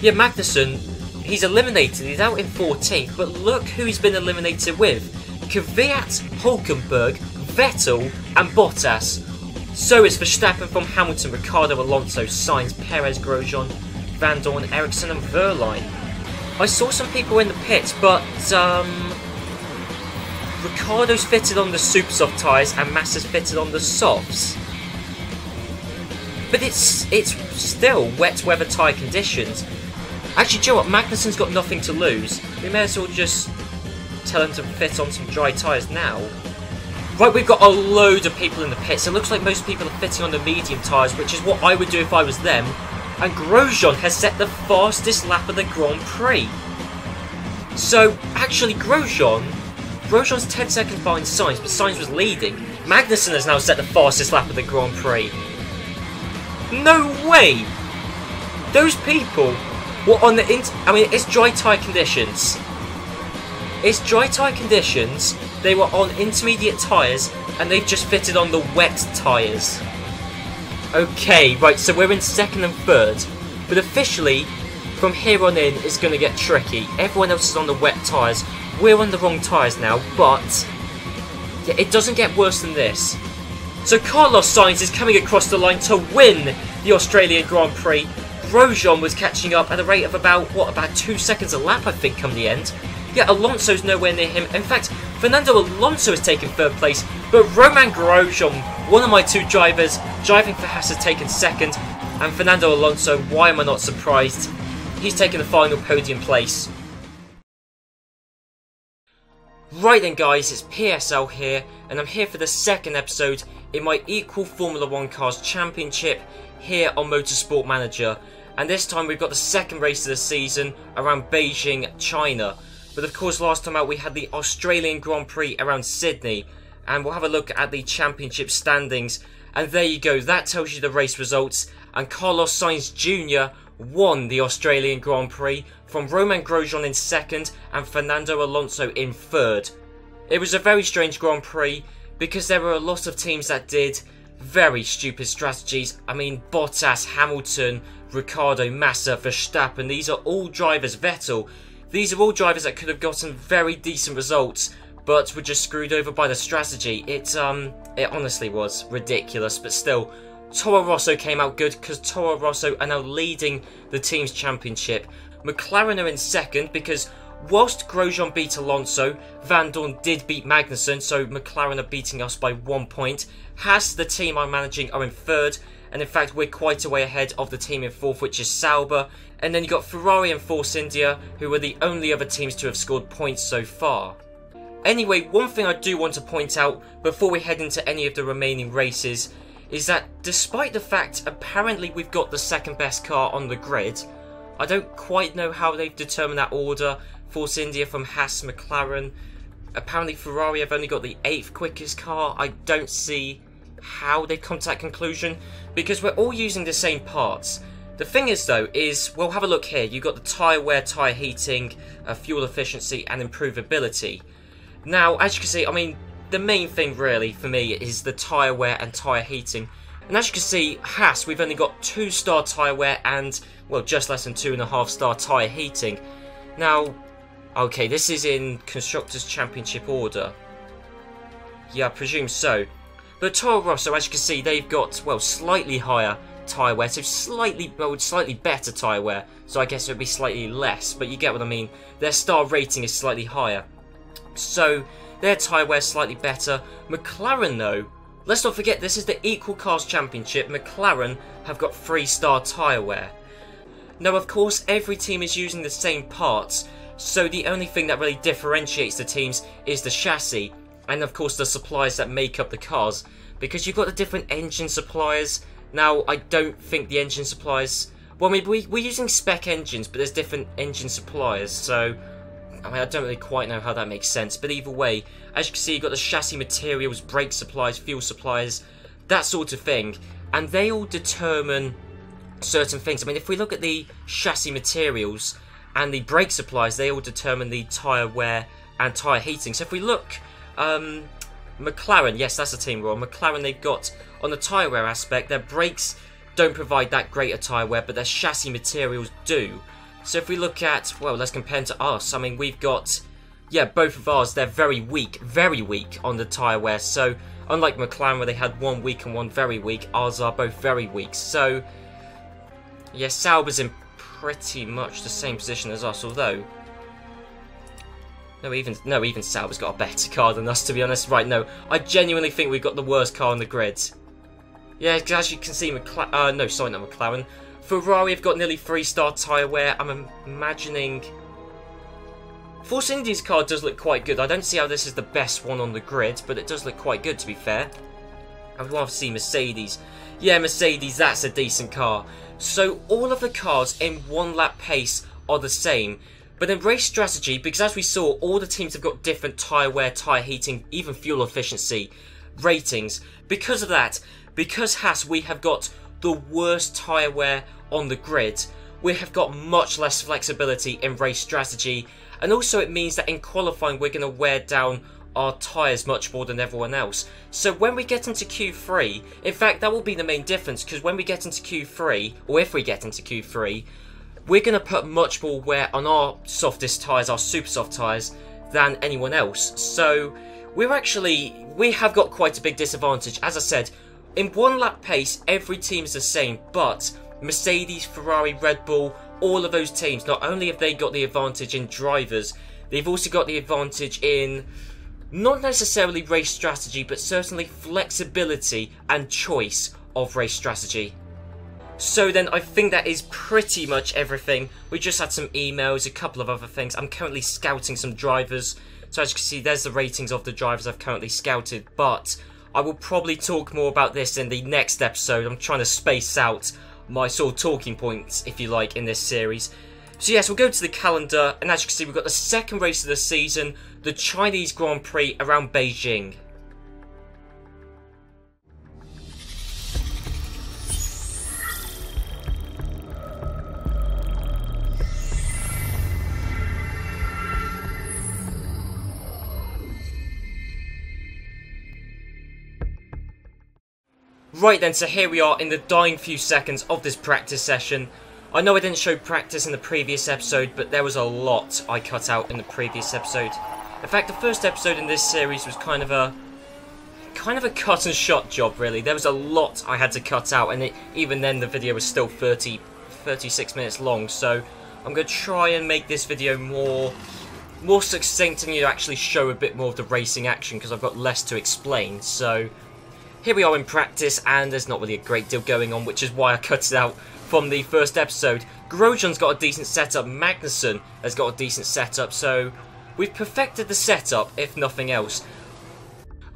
Yeah, Magnussen, he's eliminated. He's out in 14th, but look who he's been eliminated with. Kvyat, Hulkenberg, Vettel and Bottas. So it's Verstappen from Hamilton, Ricciardo, Alonso, Sainz, Perez, Grosjean, Van Dorn, Ericsson and Verline. I saw some people in the pits, but Ricciardo's fitted on the super soft tyres and Massa's fitted on the softs. But it's still wet weather tyre conditions. Actually, do you know what? Magnussen's got nothing to lose. We may as well just tell him to fit on some dry tyres now. Right, we've got a load of people in the pits. It looks like most people are fitting on the medium tyres, which is what I would do if I was them. And Grosjean has set the fastest lap of the Grand Prix. So, actually, Grosjean's 10 seconds behind Sainz, but Sainz was leading. Magnussen has now set the fastest lap of the Grand Prix. No way! Those people were on the it's dry tyre conditions. It's dry tyre conditions. They were on intermediate tyres, and they've just fitted on the wet tyres. Okay, right, so we're in second and third. But officially, from here on in, it's going to get tricky. Everyone else is on the wet tyres. We're on the wrong tyres now, but yeah, it doesn't get worse than this. So Carlos Sainz is coming across the line to win the Australian Grand Prix. Grosjean was catching up at a rate of about 2 seconds a lap, I think, come the end. Yeah, Alonso's nowhere near him. In fact, Fernando Alonso has taken third place, but Romain Grosjean, one of my two drivers, driving for Haas, has taken second, and Fernando Alonso, why am I not surprised? He's taken the final podium place. Right then guys, it's PSL here, and I'm here for the second episode in my Equal Formula 1 Cars Championship here on Motorsport Manager. And this time we've got the second race of the season around Beijing, China. But of course last time out we had the Australian Grand Prix around Sydney. And we'll have a look at the championship standings. And there you go, that tells you the race results. And Carlos Sainz Jr. won the Australian Grand Prix from Romain Grosjean in second and Fernando Alonso in third. It was a very strange Grand Prix because there were a lot of teams that did very stupid strategies. I mean, Bottas, Hamilton, Ricciardo, Massa, Verstappen, these are all drivers, Vettel. These are all drivers that could have gotten very decent results, but were just screwed over by the strategy. It honestly was ridiculous, but still, Toro Rosso came out good because Toro Rosso are now leading the team's championship. McLaren are in second because whilst Grosjean beat Alonso, Van Dorn did beat Magnussen, so McLaren are beating us by 1 point. Haas, the team I'm managing, are in third, and in fact we're quite a way ahead of the team in fourth, which is Sauber. And then you got Ferrari and Force India, who are the only other teams to have scored points so far. Anyway, one thing I do want to point out before we head into any of the remaining races is that despite the fact apparently we've got the second best car on the grid, I don't quite know how they've determined that order. Force India from Haas, McLaren. Apparently Ferrari have only got the 8th quickest car. I don't see how they've come to that conclusion because we're all using the same parts. The thing is though, we'll have a look here. You've got the tyre wear, tyre heating, fuel efficiency and improvability. Now, as you can see, I mean, the main thing really for me is the tyre wear and tyre heating. And as you can see, Haas, we've only got 2-star tyre wear and, well, just less than 2.5-star tyre heating. Now, okay, this is in Constructors' Championship order. Yeah, I presume so. But Toro Rosso, as you can see, they've got, well, slightly higher tyre wear, so slightly better tyre wear, so I guess it would be slightly less, but you get what I mean. Their star rating is slightly higher, so their tyre wear is slightly better. McLaren though, let's not forget this is the Equal Cars Championship. McLaren have got 3-star tyre wear. Now of course every team is using the same parts, so the only thing that really differentiates the teams is the chassis, and of course the suppliers that make up the cars, because you've got the different engine suppliers. Now, I don't think the engine suppliers... Well, I mean, we're using spec engines, but there's different engine suppliers, so... I mean, I don't really quite know how that makes sense, but either way, as you can see, you've got the chassis materials, brake supplies, fuel supplies, that sort of thing, and they all determine certain things. I mean, if we look at the chassis materials and the brake supplies, they all determine the tyre wear and tyre heating. So if we look... McLaren, yes, that's the team we're on. McLaren, they've got, on the tyre wear aspect, their brakes don't provide that great a tyre wear, but their chassis materials do. So if we look at, well, let's compare to us. I mean, we've got, yeah, both of ours, they're very weak on the tyre wear. So unlike McLaren where they had one weak and one very weak, ours are both very weak. So yeah, Sauber's in pretty much the same position as us, although no, even Sauber's got a better car than us, to be honest. Right, no, I genuinely think we've got the worst car on the grid. Yeah, as you can see, McLaren. Ferrari have got nearly 3-star tyre wear. I'm imagining Force India's car does look quite good. I don't see how this is the best one on the grid, but it does look quite good, to be fair. I'd rather see Mercedes. Yeah, Mercedes, that's a decent car. So all of the cars in one lap pace are the same. But in race strategy, because as we saw, all the teams have got different tyre wear, tyre heating, even fuel efficiency ratings. Because of that, because Haas, we have got the worst tyre wear on the grid. We have got much less flexibility in race strategy. And also it means that in qualifying, we're going to wear down our tyres much more than everyone else. So when we get into Q3, in fact, that will be the main difference, because when we get into Q3, or if we get into Q3, we're going to put much more wear on our softest tyres, our super soft tyres, than anyone else. So we have got quite a big disadvantage. As I said, in one lap pace, every team is the same, but Mercedes, Ferrari, Red Bull, all of those teams, not only have they got the advantage in drivers, they've also got the advantage in not necessarily race strategy, but certainly flexibility and choice of race strategy. So then, I think that is pretty much everything. We just had some emails, a couple of other things. I'm currently scouting some drivers. So as you can see, there's the ratings of the drivers I've currently scouted. But I will probably talk more about this in the next episode. I'm trying to space out my sort of talking points, if you like, in this series. So yes, we'll go to the calendar. And as you can see, we've got the second race of the season, the Chinese Grand Prix around Beijing. Right then, so here we are in the dying few seconds of this practice session. I know I didn't show practice in the previous episode, but there was a lot I cut out in the previous episode. In fact, the first episode in this series was kind of a cut and shot job, really. There was a lot I had to cut out, and even then the video was still 36 minutes long, so I'm going to try and make this video more succinct and actually show a bit more of the racing action, because I've got less to explain. So here we are in practice, and there's not really a great deal going on, which is why I cut it out from the first episode. Grosjean's got a decent setup, Magnussen has got a decent setup, so we've perfected the setup, if nothing else.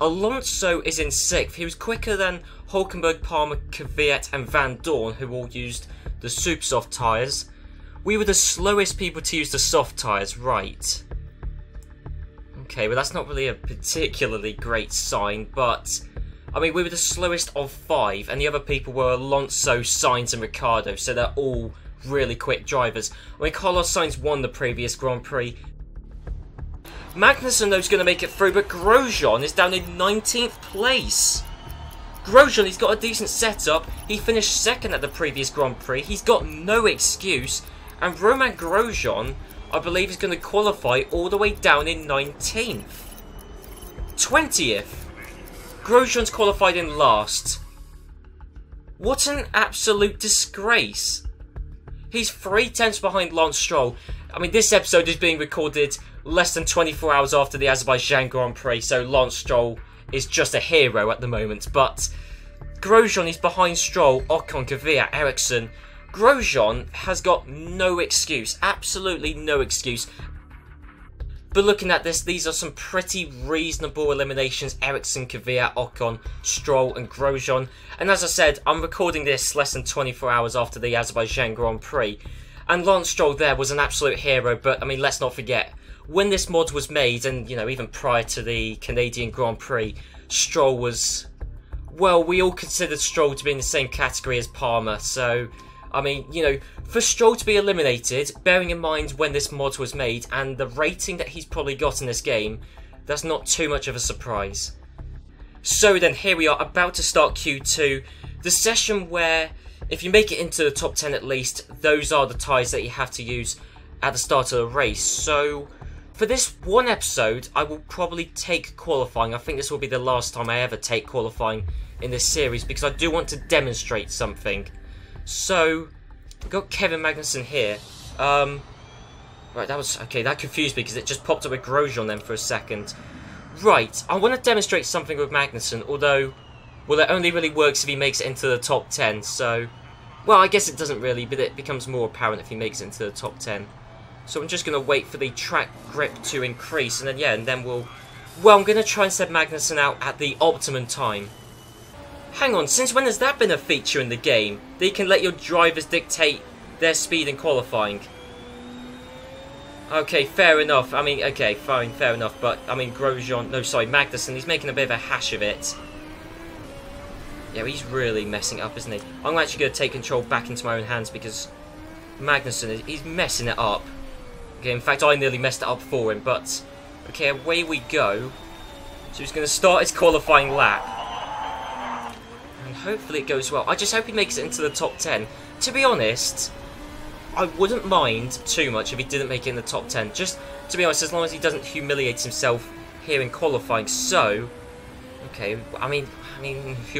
Alonso is in 6th. He was quicker than Hulkenberg, Palmer, Kvyat and Van Dorn, who all used the super soft tyres. We were the slowest people to use the soft tyres, right. Okay, well that's not really a particularly great sign, but I mean, we were the slowest of 5, and the other people were Alonso, Sainz and Ricciardo, so they're all really quick drivers. I mean, Carlos Sainz won the previous Grand Prix. Magnussen, though, is going to make it through, but Grosjean is down in 19th place. Grosjean, he's got a decent setup. He finished 2nd at the previous Grand Prix. He's got no excuse. And Romain Grosjean, I believe, is going to qualify all the way down in 19th. 20th. Grosjean's qualified in last. What an absolute disgrace. He's 3 tenths behind Lance Stroll. I mean, this episode is being recorded less than 24 hours after the Azerbaijan Grand Prix, so Lance Stroll is just a hero at the moment. But Grosjean is behind Stroll, Ocon, Kvyat, Ericsson. Grosjean has got no excuse, absolutely no excuse. But looking at this, these are some pretty reasonable eliminations. Ericsson, Kvyat, Ocon, Stroll and Grosjean. And as I said, I'm recording this less than 24 hours after the Azerbaijan Grand Prix. And Lance Stroll there was an absolute hero, but I mean, let's not forget, when this mod was made, and even prior to the Canadian Grand Prix, Stroll was, well, we all considered Stroll to be in the same category as Palmer, so I mean, for Stroll to be eliminated, bearing in mind when this mod was made and the rating that he's probably got in this game, that's not too much of a surprise. So then, here we are about to start Q2, the session where if you make it into the top 10 at least, those are the tyres that you have to use at the start of the race. So for this one episode, I will probably take qualifying. I think this will be the last time I ever take qualifying in this series, because I do want to demonstrate something. So we've got Kevin Magnussen here. Right, that was okay. That confused me because it just popped up with Grosjean then for a second. Right, I want to demonstrate something with Magnussen, although, well, it only really works if he makes it into the top 10. So, well, I guess it doesn't really, but it becomes more apparent if he makes it into the top 10. So I'm just going to wait for the track grip to increase, and then, yeah, and then we'll... Well, I'm going to try and set Magnussen out at the optimum time. Hang on, since when has that been a feature in the game? That you can let your drivers dictate their speed in qualifying? Okay, fair enough. I mean, okay, fine, fair enough. But, I mean, Grosjean... No, sorry, Magnussen, he's making a bit of a hash of it. Yeah, he's really messing it up, isn't he? I'm actually going to take control back into my own hands because Magnussen, he's messing it up. Okay, in fact, I nearly messed it up for him, but... Okay, away we go. So he's going to start his qualifying lap. And hopefully it goes well. I just hope he makes it into the top 10. To be honest, I wouldn't mind too much if he didn't make it in the top 10. Just, to be honest, as long as he doesn't humiliate himself here in qualifying. So, okay, I mean,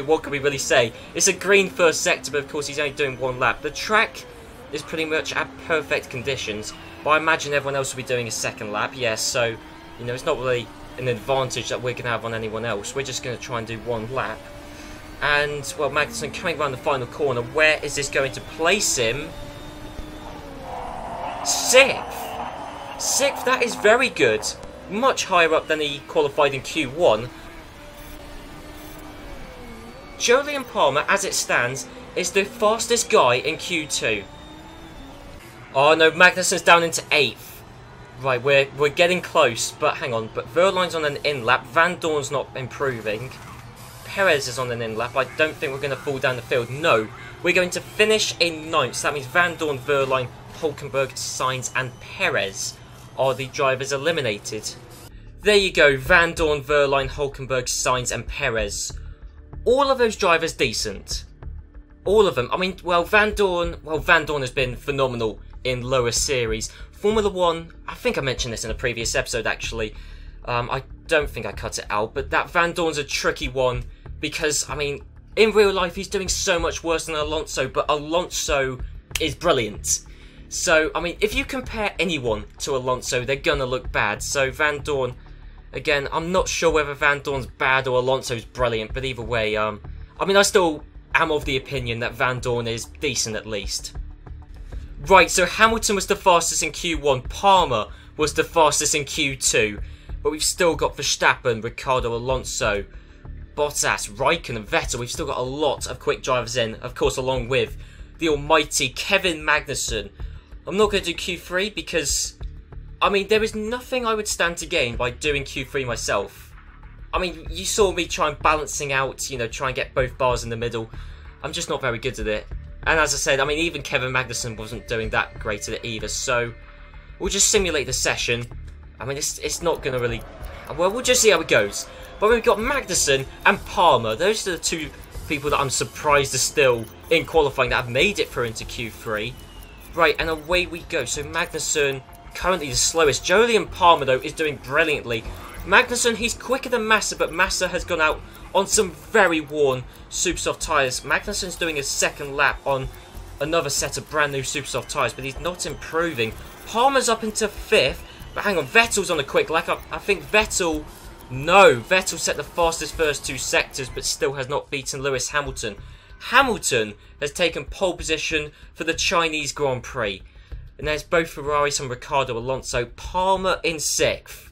what can we really say? It's a green first sector, but of course he's only doing one lap. The track is pretty much at perfect conditions, but I imagine everyone else will be doing a second lap. Yes, so, you know, it's not really an advantage that we're going to have on anyone else. We're just going to try and do one lap. And, well, Magnussen coming around the final corner. Where is this going to place him? 6th. 6th, that is very good. Much higher up than he qualified in Q1. Jolyon Palmer, as it stands, is the fastest guy in Q2. Oh no, Magnussen's down into 8th. Right, we're getting close, but hang on. But Verline's on an in-lap. Van Dorn's not improving. Perez is on an in-lap. I don't think we're going to fall down the field. No, we're going to finish in 9th. So that means Van Dorn, Verline, Hulkenberg, Sainz and Perez are the drivers eliminated. There you go, Van Dorn, Verline, Hulkenberg, Sainz and Perez. All of those drivers decent. All of them. I mean, well, Van Dorn has been phenomenal in lower series. Formula 1, I think I mentioned this in a previous episode actually. I don't think I cut it out, but that Van Dorn's a tricky one because, I mean, in real life he's doing so much worse than Alonso, but Alonso is brilliant. So, I mean, if you compare anyone to Alonso, they're gonna look bad. So, Van Dorn, again, I'm not sure whether Van Dorn's bad or Alonso's brilliant, but either way, I mean, I still am of the opinion that Van Dorn is decent at least. Right, so Hamilton was the fastest in Q1, Palmer was the fastest in Q2, but we've still got Verstappen, Ricciardo, Alonso, Bottas, Raikkonen, Vettel. We've still got a lot of quick drivers in, of course, along with the almighty Kevin Magnussen. I'm not going to do Q3 because, I mean, there is nothing I would stand to gain by doing Q3 myself. I mean, you saw me try and balancing out, you know, try and get both bars in the middle. I'm just not very good at it. And as I said, I mean, even Kevin Magnussen wasn't doing that great at it either. So, we'll just simulate the session. I mean, it's not going to really... Well, we'll just see how it goes. But we've got Magnussen and Palmer. Those are the two people that I'm surprised are still in qualifying that have made it through into Q3. Right, and away we go. So Magnussen, currently the slowest. Jolyon Palmer, though, is doing brilliantly. Magnussen, he's quicker than Massa, but Massa has gone out on some very worn super soft tyres. Magnussen's doing his second lap on another set of brand new super soft tyres, but he's not improving. Palmer's up into 5th, but hang on, Vettel's on a quick lap. I think Vettel... No, Vettel set the fastest first 2 sectors, but still has not beaten Lewis Hamilton. Hamilton has taken pole position for the Chinese Grand Prix. And there's both Ferraris and Ricciardo Alonso. Palmer in 6th.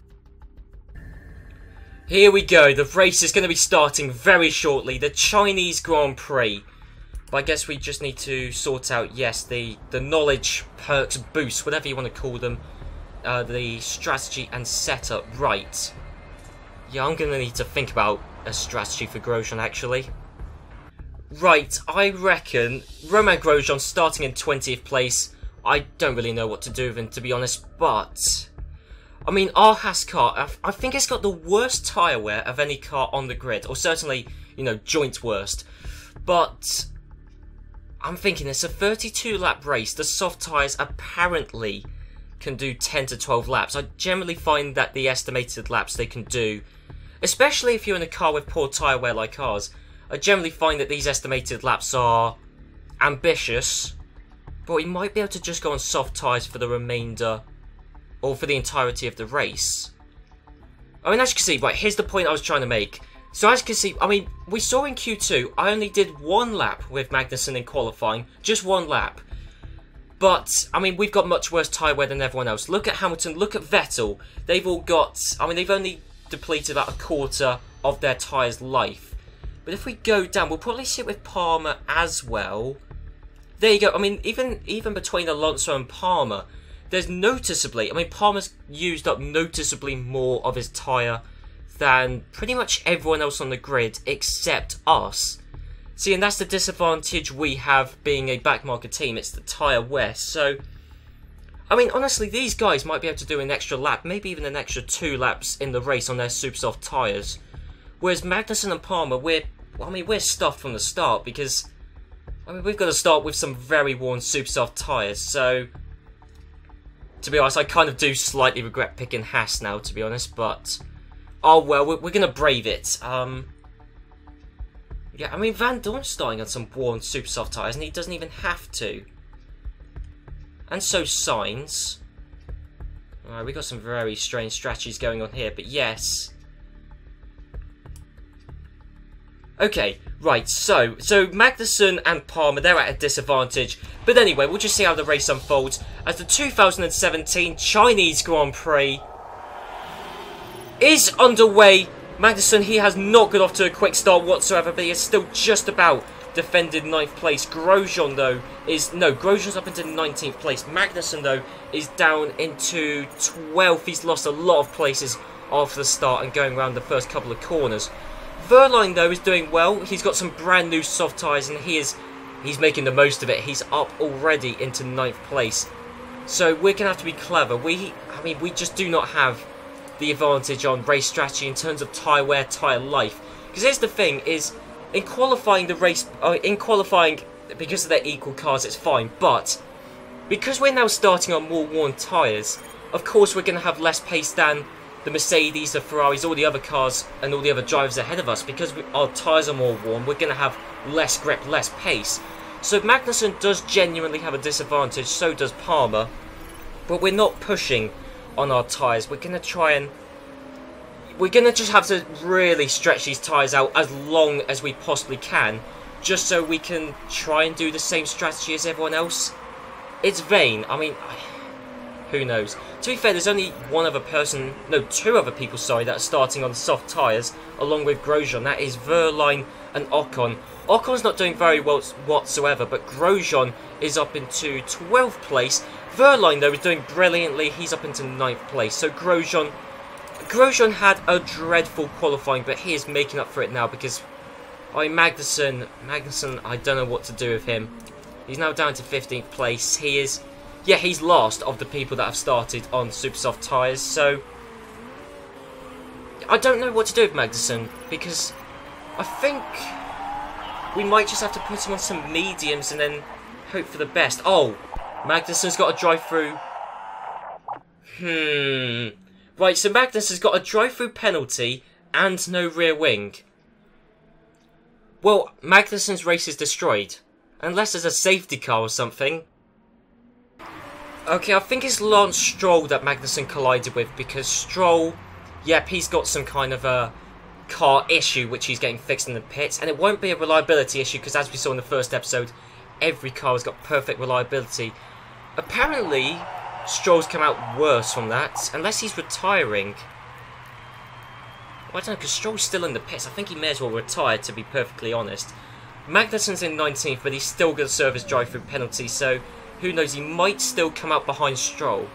Here we go. The race is going to be starting very shortly. The Chinese Grand Prix. But I guess we just need to sort out, yes, the knowledge, perks, boosts, whatever you want to call them. The strategy and setup. Right. Yeah, I'm going to need to think about a strategy for Grosjean, actually. Right, I reckon Romain Grosjean starting in 20th place. I don't really know what to do with him, to be honest, but... I mean, our Haas car, I think it's got the worst tyre wear of any car on the grid. Or certainly, you know, joint worst. But... I'm thinking it's a 32 lap race. The soft tyres apparently can do 10 to 12 laps. I generally find that the estimated laps they can do, especially if you're in a car with poor tyre wear like ours, I generally find that these estimated laps are ambitious, but we might be able to just go on soft tyres for the remainder, or for the entirety of the race. I mean, as you can see, right, here's the point I was trying to make. So as you can see, I mean, we saw in Q2, I only did one lap with Magnussen in qualifying, just one lap. But, I mean, we've got much worse tyre wear than everyone else. Look at Hamilton, look at Vettel. They've all got, I mean, they've only depleted about a quarter of their tyre's life. But if we go down, we'll probably sit with Palmer as well. There you go. I mean, even between Alonso and Palmer, there's noticeably, I mean, Palmer's used up noticeably more of his tyre than pretty much everyone else on the grid except us. See, and that's the disadvantage we have being a backmarker team. It's the tyre wear. So, I mean, honestly, these guys might be able to do an extra lap, maybe even an extra 2 laps in the race on their super soft tyres. Whereas Magnussen and Palmer, we're stuffed from the start because, I mean, we've got to start with some very worn super soft tyres. So, to be honest, I kind of do slightly regret picking Haas now, to be honest, but oh well, we're going to brave it. Yeah, I mean, Van Dorn's starting on some worn super soft tyres, and he doesn't even have to. And so Sainz. Alright, we've got some very strange strategies going on here, but yes. Okay, right, so Magnussen and Palmer, they're at a disadvantage. But anyway, we'll just see how the race unfolds as the 2017 Chinese Grand Prix is underway. Magnussen, he has not got off to a quick start whatsoever, but he is still just about defended 9th place. Grosjean, though, Grosjean's up into 19th place. Magnussen, though, is down into 12th. He's lost a lot of places after the start and going around the first couple of corners. Verline, though, is doing well. He's got some brand new soft tyres, and he's making the most of it. He's up already into 9th place. So we're going to have to be clever. I mean, we just do not have the advantage on race strategy in terms of tyre wear, tyre life. Because here's the thing, is in qualifying because of their equal cars, it's fine. But because we're now starting on more worn tyres, of course we're going to have less pace than the Mercedes, the Ferraris, all the other cars and all the other drivers ahead of us. Because our tyres are more worn, we're going to have less grip, less pace. So Magnussen does genuinely have a disadvantage, so does Palmer. But we're not pushing on our tyres. We're going to just have to really stretch these tyres out as long as we possibly can, just so we can try and do the same strategy as everyone else. It's vain. I mean, who knows? To be fair, there's only two other people, that are starting on soft tyres, along with Grosjean. That is Verline and Ocon. Ocon's not doing very well whatsoever, but Grosjean is up into 12th place. Verline, though, is doing brilliantly. He's up into 9th place. So Grosjean had a dreadful qualifying, but he is making up for it now because, I mean, Magnussen, I don't know what to do with him. He's now down to 15th place. He's last of the people that have started on super soft tyres. So I don't know what to do with Magnussen because I think we might just have to put him on some mediums and then hope for the best. Oh, Magnussen's got a drive-through. Right, so Magnussen's got a drive-through penalty and no rear wing. Well, Magnussen's race is destroyed. Unless there's a safety car or something. Okay, I think it's Lance Stroll that Magnussen collided with because Stroll, yep, he's got some kind of a car issue which he's getting fixed in the pits. And it won't be a reliability issue because as we saw in the first episode, every car has got perfect reliability. Apparently, Stroll's come out worse from that, unless he's retiring. Well, I don't know, because Stroll's still in the pits. I think he may as well retire, to be perfectly honest. Magnussen's in 19th, but he's still going to serve his drive-through penalty, so who knows, he might still come out behind Stroll.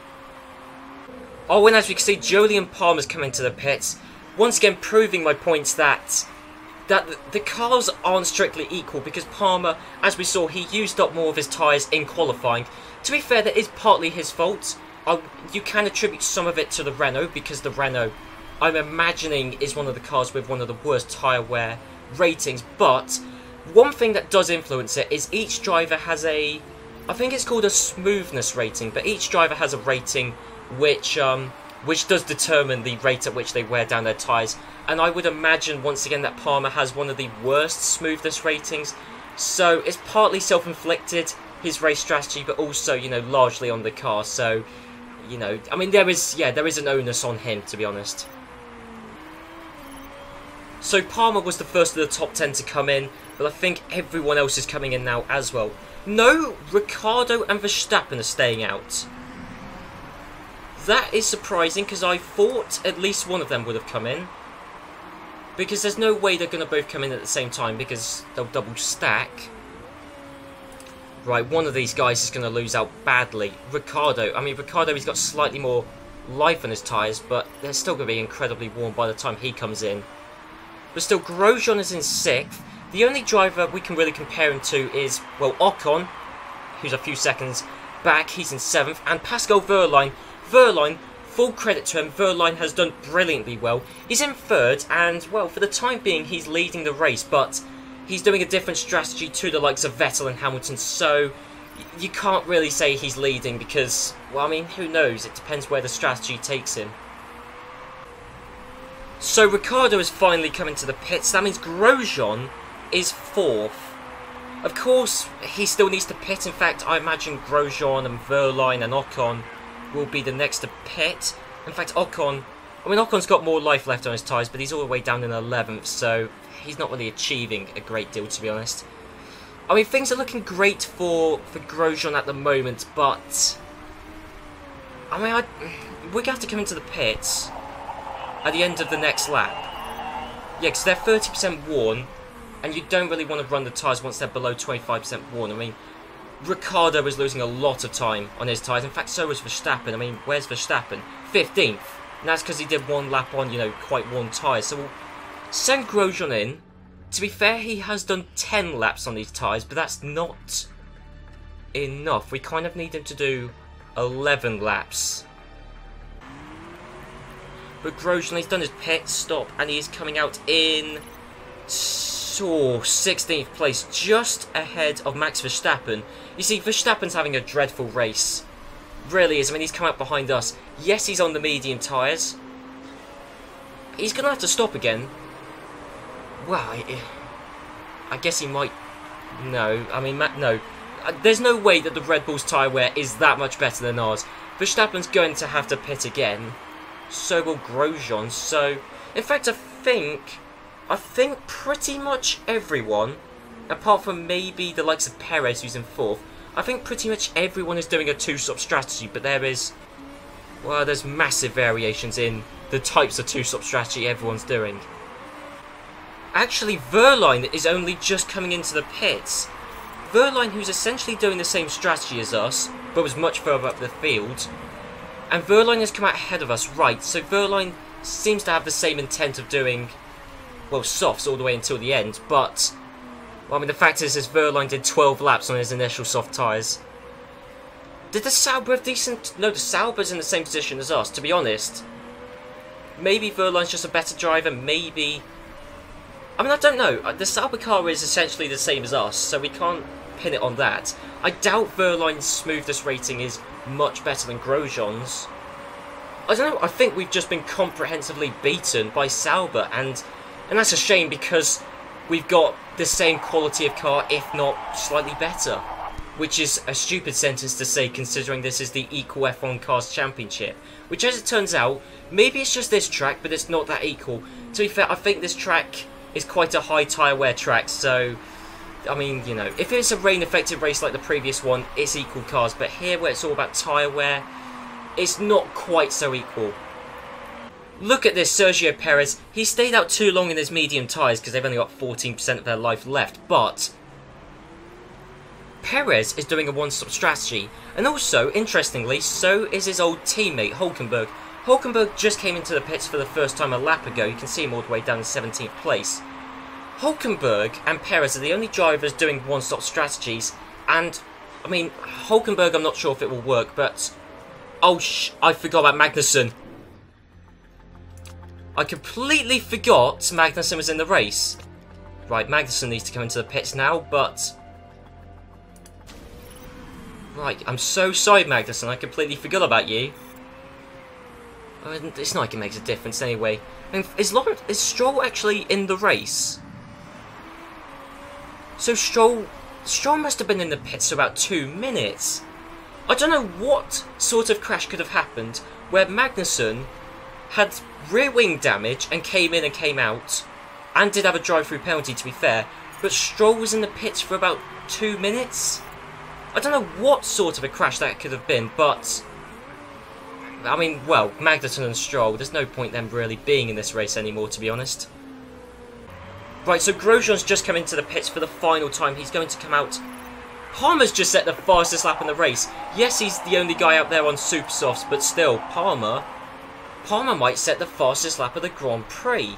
Oh, and as we can see, Jolyon Palmer's come into the pits, once again proving my points that the cars aren't strictly equal, because Palmer, as we saw, he used up more of his tyres in qualifying. To be fair, that is partly his fault. You can attribute some of it to the Renault, because the Renault, I'm imagining, is one of the cars with one of the worst tyre wear ratings, but One thing that does influence it is each driver has a, I think it's called a smoothness rating, but each driver has a rating which does determine the rate at which they wear down their tyres. And I would imagine, once again, that Palmer has one of the worst smoothness ratings. So it's partly self-inflicted, his race strategy, but also, you know, largely on the car. So, you know, I mean, there is an onus on him, to be honest. So Palmer was the first of the top 10 to come in, but I think everyone else is coming in now as well. No, Ricciardo and Verstappen are staying out. That is surprising, because I thought at least one of them would have come in. Because there's no way they're going to both come in at the same time, because they'll double stack. Right, one of these guys is going to lose out badly. Ricciardo, he's got slightly more life on his tyres, but they're still going to be incredibly warm by the time he comes in. But still, Grosjean is in 6th. The only driver we can really compare him to is, well, Ocon, who's a few seconds back. He's in 7th. And Pascal Wehrlein. Wehrlein, full credit to him, Wehrlein has done brilliantly well. He's in 3rd, and, well, for the time being, he's leading the race, but he's doing a different strategy to the likes of Vettel and Hamilton, so you can't really say he's leading because, well, I mean, who knows? It depends where the strategy takes him. So Ricciardo is finally coming to the pits. That means Grosjean is 4th. Of course, he still needs to pit. In fact, I imagine Grosjean and Wehrlein and Ocon will be the next to pit. In fact, Ocon's got more life left on his tyres, but he's all the way down in 11th, so he's not really achieving a great deal, to be honest. I mean, things are looking great for Grosjean at the moment, but I mean, we're going to have to come into the pits at the end of the next lap. Yeah, because they're 30% worn, and you don't really want to run the tyres once they're below 25% worn. I mean, Ricciardo was losing a lot of time on his tyres. In fact, so was Verstappen. I mean, where's Verstappen? 15th. And that's because he did one lap on, you know, quite worn tyres. So we'll send Grosjean in. To be fair, he has done 10 laps on these tyres, but that's not enough. We kind of need him to do 11 laps. But Grosjean, he's done his pit stop, and he's coming out in 16th place, just ahead of Max Verstappen. You see, Verstappen's having a dreadful race. Really is. I mean, he's come out behind us. Yes, he's on the medium tyres. He's going to have to stop again. Well, I guess he might... No, I mean, no. There's no way that the Red Bull's tyre wear is that much better than ours. Verstappen's going to have to pit again. So will Grosjean. So, in fact, I think pretty much everyone, apart from maybe the likes of Perez, who's in 4th, I think pretty much everyone is doing a two-stop strategy, but there's massive variations in the types of two-stop strategy everyone's doing. Actually, Wehrlein is only just coming into the pits. Wehrlein, who's essentially doing the same strategy as us, but was much further up the field. And Wehrlein has come out ahead of us, right, so Wehrlein seems to have the same intent of doing, well, softs all the way until the end, but, well, I mean, the fact is Wehrlein did 12 laps on his initial soft tyres. Did the Sauber have decent... No, the Sauber's in the same position as us, to be honest. Maybe Wehrlein's just a better driver, maybe... I mean, I don't know. The Sauber car is essentially the same as us, so we can't pin it on that. I doubt Wehrlein's smoothness rating is much better than Grosjean's. I don't know, I think we've just been comprehensively beaten by Sauber, and that's a shame because we've got the same quality of car, if not slightly better. Which is a stupid sentence to say considering this is the equal F1 Cars Championship. Which, as it turns out, maybe it's just this track, but it's not that equal. To be fair, I think this track is quite a high tyre wear track, so... I mean, you know, if it's a rain-affected race like the previous one, it's equal cars. But here, where it's all about tyre wear, it's not quite so equal. Look at this, Sergio Perez. He stayed out too long in his medium tyres because they've only got 14% of their life left. But Perez is doing a one-stop strategy. And also, interestingly, so is his old teammate, Hülkenberg. Hülkenberg just came into the pits for the first time a lap ago. You can see him all the way down in 17th place. Hulkenberg and Perez are the only drivers doing one-stop strategies, and, I mean, Hulkenberg, I'm not sure if it will work, but... Oh, I forgot about Magnussen. I completely forgot Magnussen was in the race. Right, Magnussen needs to come into the pits now, but... Right, I'm so sorry, Magnussen. I completely forgot about you. It's not like it makes a difference anyway. I mean, is Stroll actually in the race? So Stroll must have been in the pits for about 2 minutes. I don't know what sort of crash could have happened where Magnussen had rear wing damage and came in and came out, and did have a drive-through penalty to be fair, but Stroll was in the pits for about 2 minutes? I don't know what sort of a crash that could have been, but... I mean, well, Magnussen and Stroll, there's no point them really being in this race anymore, to be honest. Right, so Grosjean's just come into the pits for the final time. He's going to come out. Palmer's just set the fastest lap in the race. Yes, he's the only guy out there on super softs, but still, Palmer might set the fastest lap of the Grand Prix.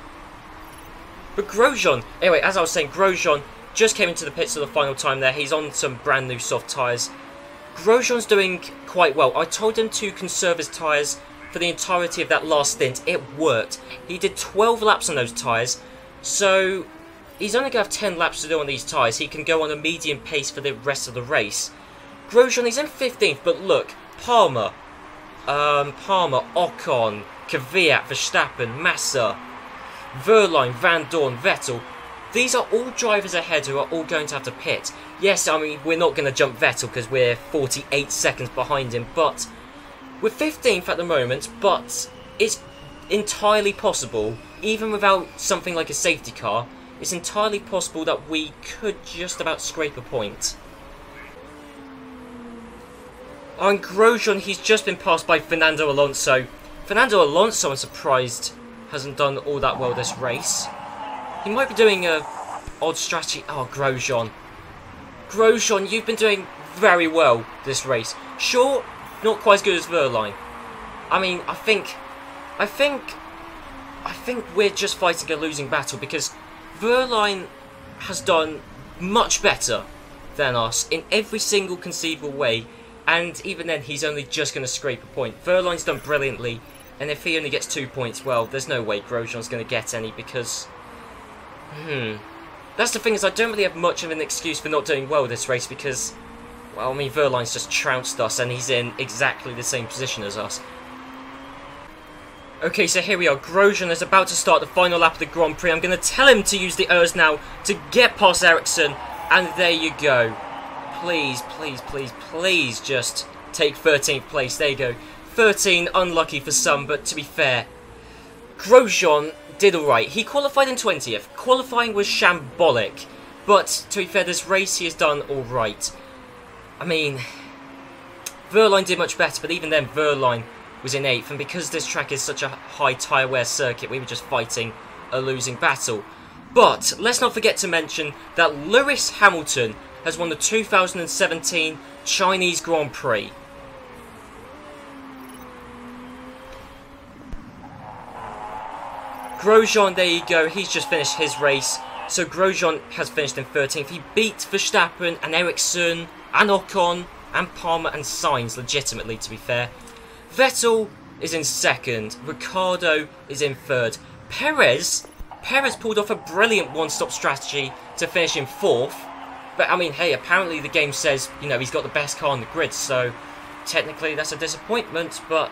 But Grosjean, anyway, as I was saying, Grosjean just came into the pits for the final time there. He's on some brand new soft tyres. Grosjean's doing quite well. I told him to conserve his tyres for the entirety of that last stint. It worked. He did 12 laps on those tyres, so he's only going to have 10 laps to do on these tyres. He can go on a medium pace for the rest of the race. Grosjean, he's in 15th, but look, Palmer, Ocon, Kvyat, Verstappen, Massa, Verline, Van Dorn, Vettel. These are all drivers ahead who are all going to have to pit. Yes, I mean, we're not going to jump Vettel because we're 48 seconds behind him, but we're 15th at the moment, but it's entirely possible, even without something like a safety car, it's entirely possible that we could just about scrape a point. On Grosjean, he's just been passed by Fernando Alonso. Fernando Alonso, I'm surprised, hasn't done all that well this race. He might be doing a odd strategy. Oh, Grosjean. Grosjean, you've been doing very well this race. Sure, not quite as good as Verline. I mean, I think we're just fighting a losing battle because Verline has done much better than us in every single conceivable way, and even then he's only just going to scrape a point. Verline's done brilliantly, and if he only gets 2 points, well, there's no way Grosjean's going to get any because... That's the thing, is I don't really have much of an excuse for not doing well this race because, well, I mean, Verline's just trounced us and he's in exactly the same position as us. Okay, so here we are. Grosjean is about to start the final lap of the Grand Prix. I'm going to tell him to use the ERS now to get past Ericsson, and there you go. Please, please, please, please just take 13th place. There you go. 13, unlucky for some, but to be fair, Grosjean did alright. He qualified in 20th. Qualifying was shambolic, but to be fair, this race he has done alright. I mean, Verline did much better, but even then Verline was in 8th, and because this track is such a high tyre wear circuit, we were just fighting a losing battle. But let's not forget to mention that Lewis Hamilton has won the 2017 Chinese Grand Prix. Grosjean, there you go, he's just finished his race. So Grosjean has finished in 13th. He beat Verstappen and Ericsson and Ocon and Palmer and Sainz legitimately, to be fair. Vettel is in 2nd. Ricciardo is in 3rd. Perez pulled off a brilliant one-stop strategy to finish in 4th. But, I mean, hey, apparently the game says, you know, he's got the best car on the grid, so technically that's a disappointment, but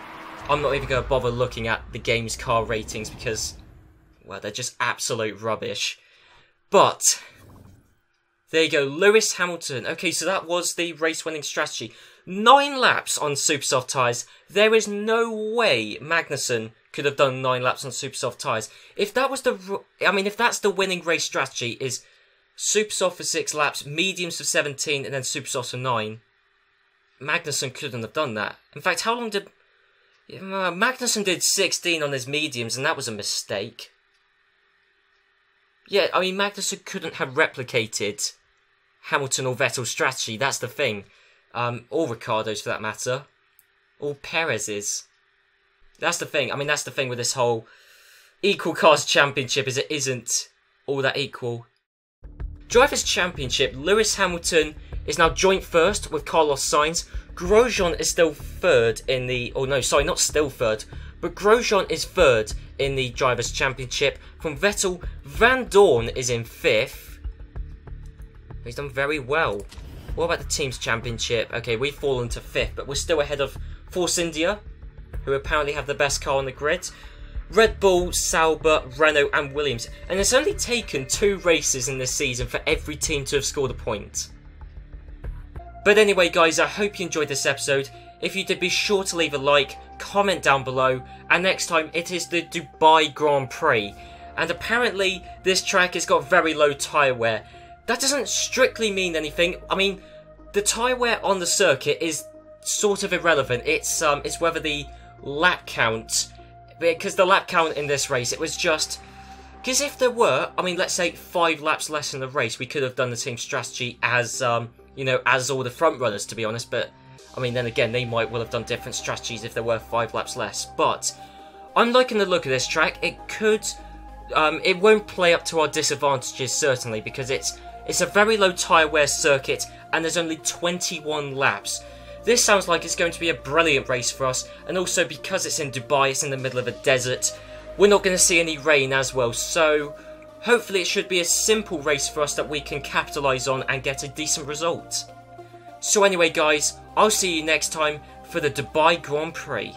I'm not even going to bother looking at the game's car ratings because, well, they're just absolute rubbish. But there you go, Lewis Hamilton. Okay, so that was the race-winning strategy. 9 laps on super soft tyres. There is no way Magnussen could have done 9 laps on super soft tyres. If that was if that's the winning race strategy, is super soft for 6 laps, mediums for 17, and then super soft for 9, Magnussen couldn't have done that. In fact, how long did... Magnussen did 16 on his mediums, and that was a mistake. Yeah, I mean, Magnussen couldn't have replicated Hamilton or Vettel's strategy, that's the thing. Or Ricciardo's for that matter. Or Perez's. That's the thing. I mean, that's the thing with this whole Equal Cars Championship, is it isn't all that equal. Drivers' Championship, Lewis Hamilton is now joint first with Carlos Sainz. Grosjean is still third in the... Oh no, sorry, not still third. but Grosjean is 3rd in the Drivers' Championship. From Vettel, Van Dorn is in 5th. He's done very well. What about the Teams' Championship? Okay, we've fallen to 5th, but we're still ahead of Force India, who apparently have the best car on the grid. Red Bull, Sauber, Renault and Williams. And it's only taken 2 races in this season for every team to have scored a point. But anyway guys, I hope you enjoyed this episode. If you did, be sure to leave a like, comment down below, and next time it is the Dubai Grand Prix. And apparently this track has got very low tyre wear. That doesn't strictly mean anything. I mean, the tyre wear on the circuit is sort of irrelevant. It's whether the lap count, because the lap count in this race, it was just, because if there were, I mean, let's say 5 laps less in the race, we could have done the same strategy as, you know, as all the front runners, to be honest. But I mean, then again, they might well have done different strategies if there were 5 laps less. But I'm liking the look of this track. It could, it won't play up to our disadvantages, certainly, because it's a very low tyre wear circuit, and there's only 21 laps. This sounds like it's going to be a brilliant race for us, and also because it's in Dubai, it's in the middle of a desert, we're not going to see any rain as well, so hopefully it should be a simple race for us that we can capitalise on and get a decent result. So anyway guys, I'll see you next time for the Dubai Grand Prix.